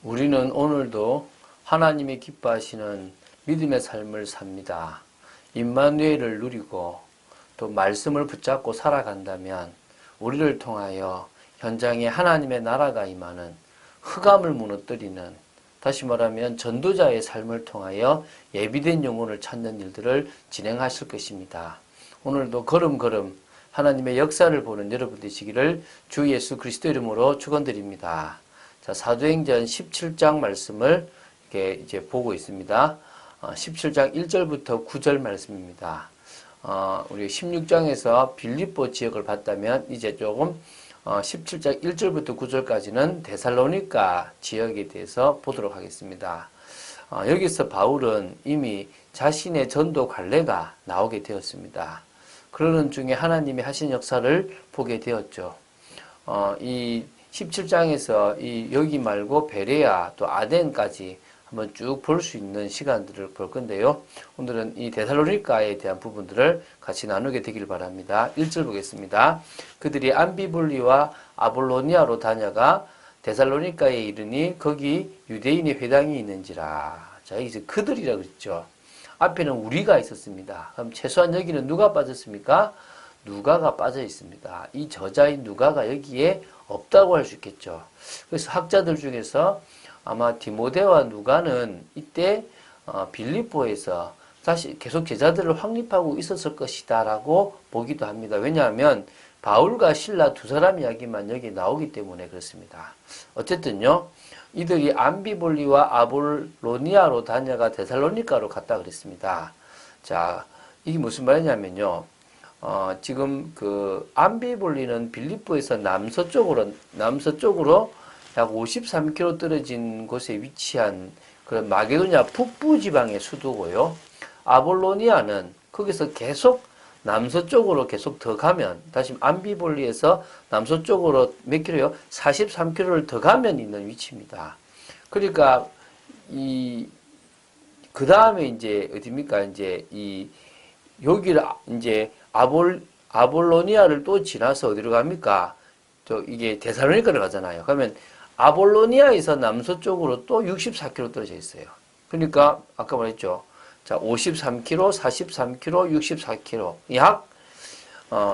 우리는 오늘도 하나님이 기뻐하시는 믿음의 삶을 삽니다. 임마누엘을 누리고 또 말씀을 붙잡고 살아간다면 우리를 통하여 현장에 하나님의 나라가 임하는, 흑암을 무너뜨리는, 다시 말하면 전도자의 삶을 통하여 예비된 영혼을 찾는 일들을 진행하실 것입니다. 오늘도 걸음걸음 하나님의 역사를 보는 여러분 되시기를 주 예수 그리스도 이름으로 축원드립니다. 자, 사도행전 17장 말씀을 이렇게 이제 보고 있습니다. 17장 1절부터 9절 말씀입니다. 우리 16장에서 빌립보 지역을 봤다면 이제 조금 17장 1절부터 9절까지는 데살로니가 지역에 대해서 보도록 하겠습니다. 여기서 바울은 이미 자신의 전도 관례가 나오게 되었습니다. 그러는 중에 하나님이 하신 역사를 보게 되었죠. 이 17장에서 여기 말고 베레아 또 아덴까지 한번 쭉 볼 수 있는 시간들을 볼 건데요. 오늘은 이 데살로니가에 대한 부분들을 같이 나누게 되길 바랍니다. 1절 보겠습니다. 그들이 암비볼리와 아볼로니아로 다녀가 데살로니가에 이르니 거기 유대인의 회당이 있는지라. 자, 여기서 그들이라고 그랬죠. 앞에는 우리가 있었습니다. 그럼 최소한 여기는 누가 빠졌습니까? 누가가 빠져 있습니다. 이 저자인 누가가 여기에 없다고 할 수 있겠죠. 그래서 학자들 중에서 아마 디모데와 누가는 이때 빌립보에서 다시 계속 제자들을 확립하고 있었을 것이다 라고 보기도 합니다. 왜냐하면 바울과 실라 두 사람 이야기만 여기 나오기 때문에 그렇습니다. 어쨌든요, 이들이 암비볼리와 아볼로니아로 다녀가 데살로니가로 갔다 그랬습니다. 자, 이게 무슨 말이냐면요. 지금 그 암비볼리는 빌립보에서 남서쪽으로 약 53km 떨어진 곳에 위치한 그런 마게도냐 북부 지방의 수도고요. 아볼로니아는 거기서 계속 남서쪽으로 계속 더 가면, 다시 암비볼리에서 남서쪽으로 몇 킬로요? 43km를 더 가면 있는 위치입니다. 그러니까 그 다음에 이제 어디입니까? 이제 여기를 이제 아볼로니아를 또 지나서 어디로 갑니까? 이게 데살로니가를 가잖아요. 그러면 아볼로니아에서 남서쪽으로 또 64km 떨어져 있어요. 그러니까 아까 말했죠. 자, 53km, 43km, 64km. 약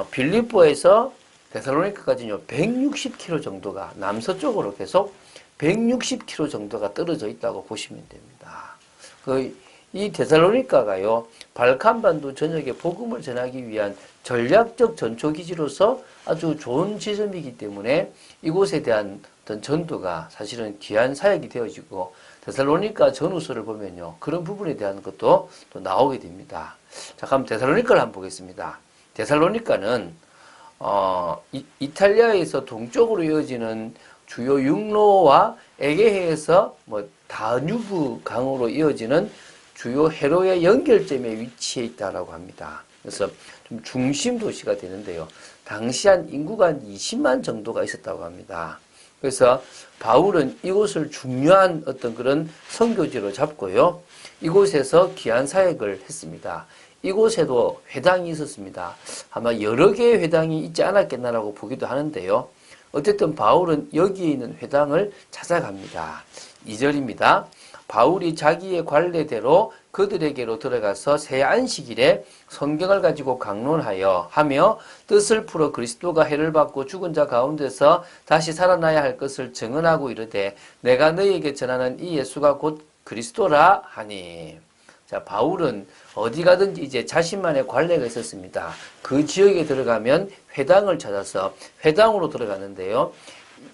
빌립보에서 데살로니가까지는 160km 정도가 남서쪽으로 계속 160km 정도가 떨어져 있다고 보시면 됩니다. 이 데살로니가가요, 발칸반도 전역에 복음을 전하기 위한 전략적 전초기지로서 아주 좋은 지점이기 때문에 이곳에 대한 어떤 전도가 사실은 귀한 사역이 되어지고, 데살로니가 전후서를 보면요, 그런 부분에 대한 것도 또 나오게 됩니다. 자, 그럼 데살로니가를 한번 보겠습니다. 데살로니가는 이탈리아에서 동쪽으로 이어지는 주요 육로와 에게해에서 다뉴브 강으로 이어지는 주요 해로의 연결점에 위치해 있다라고 합니다. 그래서 좀 중심 도시가 되는데요. 당시 한 인구가 한 20만 정도가 있었다고 합니다. 그래서 바울은 이곳을 중요한 어떤 그런 선교지로 잡고요. 이곳에서 귀한 사역을 했습니다. 이곳에도 회당이 있었습니다. 아마 여러 개의 회당이 있지 않았겠나라고 보기도 하는데요. 어쨌든 바울은 여기에 있는 회당을 찾아갑니다. 2절입니다. 바울이 자기의 관례대로 그들에게로 들어가서 새 안식일에 성경을 가지고 강론하여 하며 뜻을 풀어 그리스도가 해를 받고 죽은 자 가운데서 다시 살아나야 할 것을 증언하고 이르되 내가 너희에게 전하는 이 예수가 곧 그리스도라 하니. 자, 바울은 어디 가든지 이제 자신만의 관례가 있었습니다. 그 지역에 들어가면 회당을 찾아서 회당으로 들어가는데요.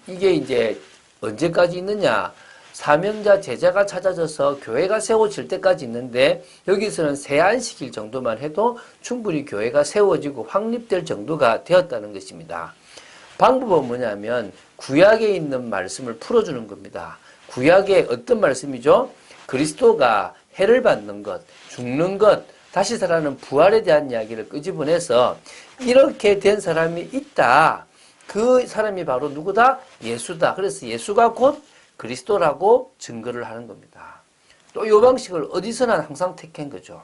이게 이제 언제까지 있느냐? 사명자 제자가 찾아져서 교회가 세워질 때까지 있는데, 여기서는 새 안식일 정도만 해도 충분히 교회가 세워지고 확립될 정도가 되었다는 것입니다. 방법은 뭐냐면 구약에 있는 말씀을 풀어주는 겁니다. 구약의 어떤 말씀이죠? 그리스도가 해를 받는 것, 죽는 것, 다시 살아나는 부활에 대한 이야기를 끄집어내서 이렇게 된 사람이 있다. 그 사람이 바로 누구다? 예수다. 그래서 예수가 곧 그리스도라고 증거를 하는 겁니다. 또 이 방식을 어디서나 항상 택한 거죠.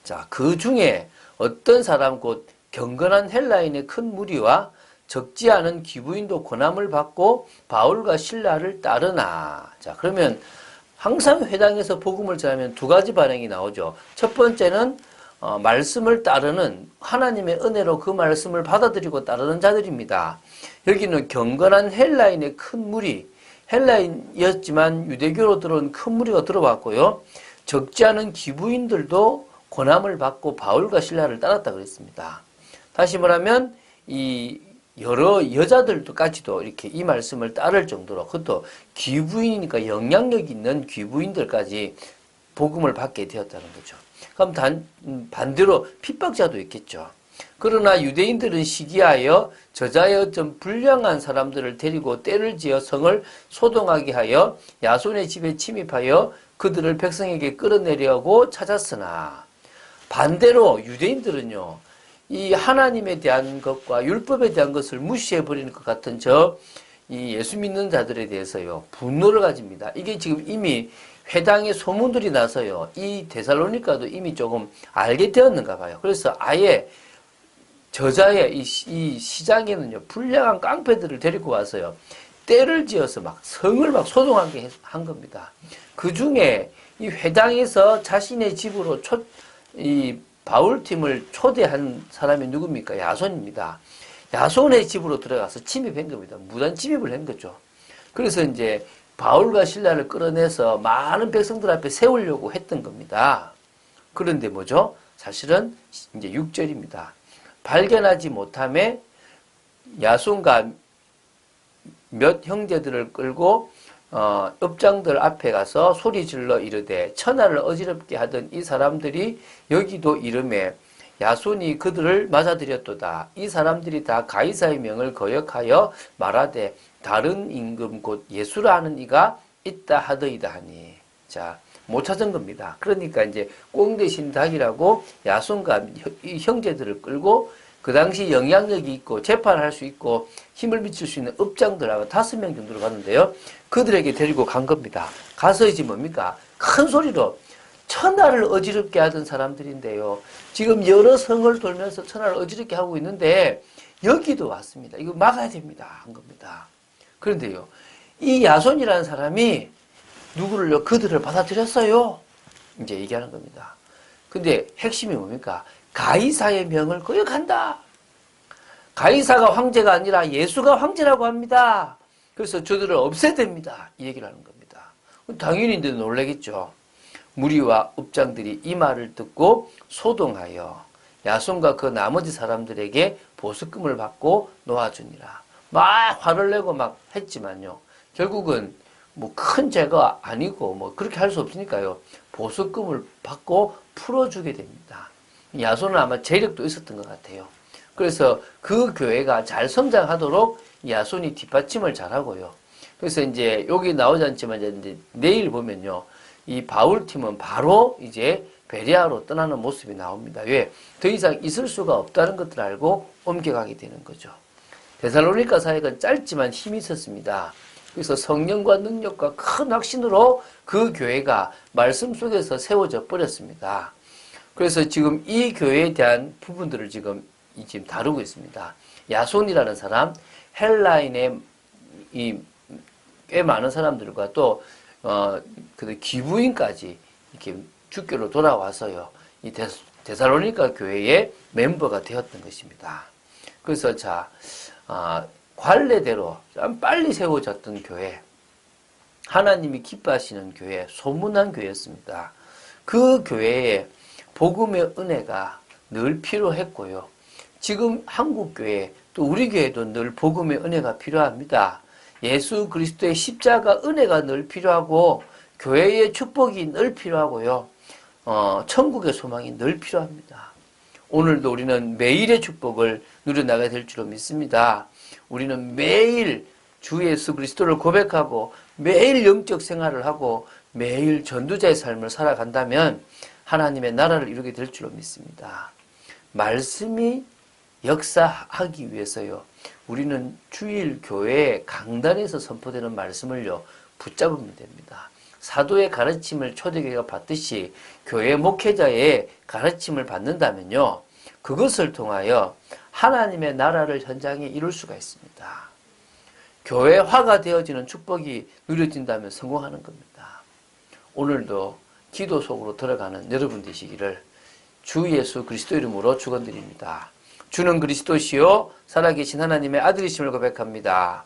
자, 그 중에 어떤 사람 곧 경건한 헬라인의 큰 무리와 적지 않은 귀부인도 권함을 받고 바울과 실라를 따르나. 자, 그러면 항상 회당에서 복음을 전하면 두 가지 반응이 나오죠. 첫 번째는 말씀을 따르는, 하나님의 은혜로 그 말씀을 받아들이고 따르는 자들입니다. 여기는 경건한 헬라인의 큰 무리, 헬라인이었지만 유대교로 들어온 큰 무리가 들어왔고요. 적지 않은 기부인들도 권함을 받고 바울과 실라를 따랐다 그랬습니다. 다시 말하면 이 여러 여자들도까지도 이렇게 이 말씀을 따를 정도로, 그것도 귀부인이니까 영향력 있는 귀부인들까지 복음을 받게 되었다는 거죠. 그럼 반대로 핍박자도 있겠죠. 그러나 유대인들은 시기하여 저자의 어떤 불량한 사람들을 데리고 떼를 지어 성을 소동하게 하여 야손의 집에 침입하여 그들을 백성에게 끌어내려고 찾았으나, 반대로 유대인들은요, 이 하나님에 대한 것과 율법에 대한 것을 무시해버리는 것 같은 이 예수 믿는 자들에 대해서요, 분노를 가집니다. 이게 지금 이미 회당에 소문들이 나서요, 이 데살로니가도 이미 조금 알게 되었는가 봐요. 그래서 아예 저자의 이 시장에는요, 불량한 깡패들을 데리고 와서요, 떼를 지어서 막 성을 막 소동하게 한 겁니다. 그 중에 이 회당에서 자신의 집으로 이 바울팀을 초대한 사람이 누굽니까? 야손입니다. 야손의 집으로 들어가서 침입한 겁니다. 무단 침입을 한 거죠. 그래서 이제 바울과 실라를 끌어내서 많은 백성들 앞에 세우려고 했던 겁니다. 그런데 뭐죠? 사실은 이제 6절입니다. 발견하지 못함에 야손과 몇 형제들을 끌고 업장들 앞에 가서 소리질러 이르되 천하를 어지럽게 하던 이 사람들이 여기도 이름에 야손이 그들을 맞아들였도다. 이 사람들이 다 가이사의 명을 거역하여 말하되 다른 임금 곧 예수라 하는 이가 있다 하더이다 하니. 자, 못 찾은 겁니다. 그러니까 이제 꽁 대신 닭이라고 야손과 이 형제들을 끌고 그 당시 영향력이 있고 재판할 수 있고 힘을 미칠 수 있는 업장들하고 5명 정도를 갔는데요. 그들에게 데리고 간 겁니다. 가서 이제 뭡니까? 큰 소리로 천하를 어지럽게 하던 사람들인데요. 지금 여러 성을 돌면서 천하를 어지럽게 하고 있는데 여기도 왔습니다. 이거 막아야 됩니다. 한 겁니다. 그런데요, 이 야손이라는 사람이 누구를요? 그들을 받아들였어요. 이제 얘기하는 겁니다. 근데 핵심이 뭡니까? 가이사의 명을 거역한다. 가이사가 황제가 아니라 예수가 황제라고 합니다. 그래서 저들을 없애야 됩니다. 이 얘기를 하는 겁니다. 당연히 이제 놀라겠죠. 무리와 업장들이 이 말을 듣고 소동하여 야손과 그 나머지 사람들에게 보석금을 받고 놓아주니라. 막 화를 내고 막 했지만요, 결국은 뭐 큰 죄가 아니고 뭐 그렇게 할 수 없으니까요, 보석금을 받고 풀어주게 됩니다. 야손은 아마 재력도 있었던 것 같아요. 그래서 그 교회가 잘 성장하도록 야손이 뒷받침을 잘하고요. 그래서 이제 여기 나오지 않지만 이제 내일 보면요, 이 바울 팀은 바로 이제 베레아로 떠나는 모습이 나옵니다. 왜? 더 이상 있을 수가 없다는 것들을 알고 옮겨가게 되는 거죠. 데살로니가 사역은 짧지만 힘이 있었습니다. 그래서 성령과 능력과 큰 확신으로 그 교회가 말씀 속에서 세워져 버렸습니다. 그래서 지금 이 교회에 대한 부분들을 지금 다루고 있습니다. 야손이라는 사람, 헬라인의 꽤 많은 사람들과 또 그 기부인까지 이렇게 주교로 돌아와서요, 이 데살로니가 교회의 멤버가 되었던 것입니다. 그래서 관례대로 좀 빨리 세워졌던 교회, 하나님이 기뻐하시는 교회, 소문난 교회였습니다. 그 교회에 복음의 은혜가 늘 필요했고요. 지금 한국교회, 또 우리 교회도 늘 복음의 은혜가 필요합니다. 예수 그리스도의 십자가 은혜가 늘 필요하고, 교회의 축복이 늘 필요하고요. 천국의 소망이 늘 필요합니다. 오늘도 우리는 매일의 축복을 누려나가야 될 줄로 믿습니다. 우리는 매일 주 예수 그리스도를 고백하고 매일 영적 생활을 하고 매일 전도자의 삶을 살아간다면 하나님의 나라를 이루게 될 줄로 믿습니다. 말씀이 역사하기 위해서요, 우리는 주일 교회 강단에서 선포되는 말씀을요, 붙잡으면 됩니다. 사도의 가르침을 초대교회가 받듯이 교회 목회자의 가르침을 받는다면요, 그것을 통하여 하나님의 나라를 현장에 이룰 수가 있습니다. 교회화가 되어지는 축복이 누려진다면 성공하는 겁니다. 오늘도 기도 속으로 들어가는 여러분 되시기를 주 예수 그리스도 이름으로 축원드립니다. 주는 그리스도시요 살아계신 하나님의 아들이심을 고백합니다.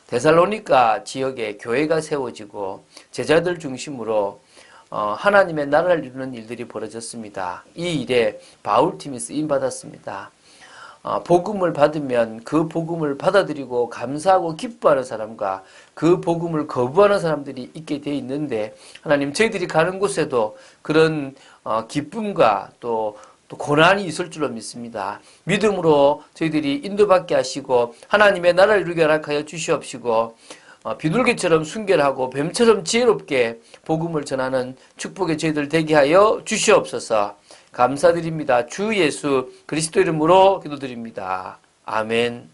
데살로니가 지역에 교회가 세워지고 제자들 중심으로 하나님의 나라를 이루는 일들이 벌어졌습니다. 이 일에 바울팀이 쓰임받았습니다. 복음을 받으면 그 복음을 받아들이고 감사하고 기뻐하는 사람과 그 복음을 거부하는 사람들이 있게 되어 있는데 하나님 저희들이 가는 곳에도 그런 기쁨과 또 고난이 있을 줄로 믿습니다. 믿음으로 저희들이 인도받게 하시고 하나님의 나라를 이루게 허락하여 주시옵시고 비둘기처럼 순결하고 뱀처럼 지혜롭게 복음을 전하는 축복의 저희들 되게 하여 주시옵소서. 감사드립니다. 주 예수 그리스도 이름으로 기도드립니다. 아멘.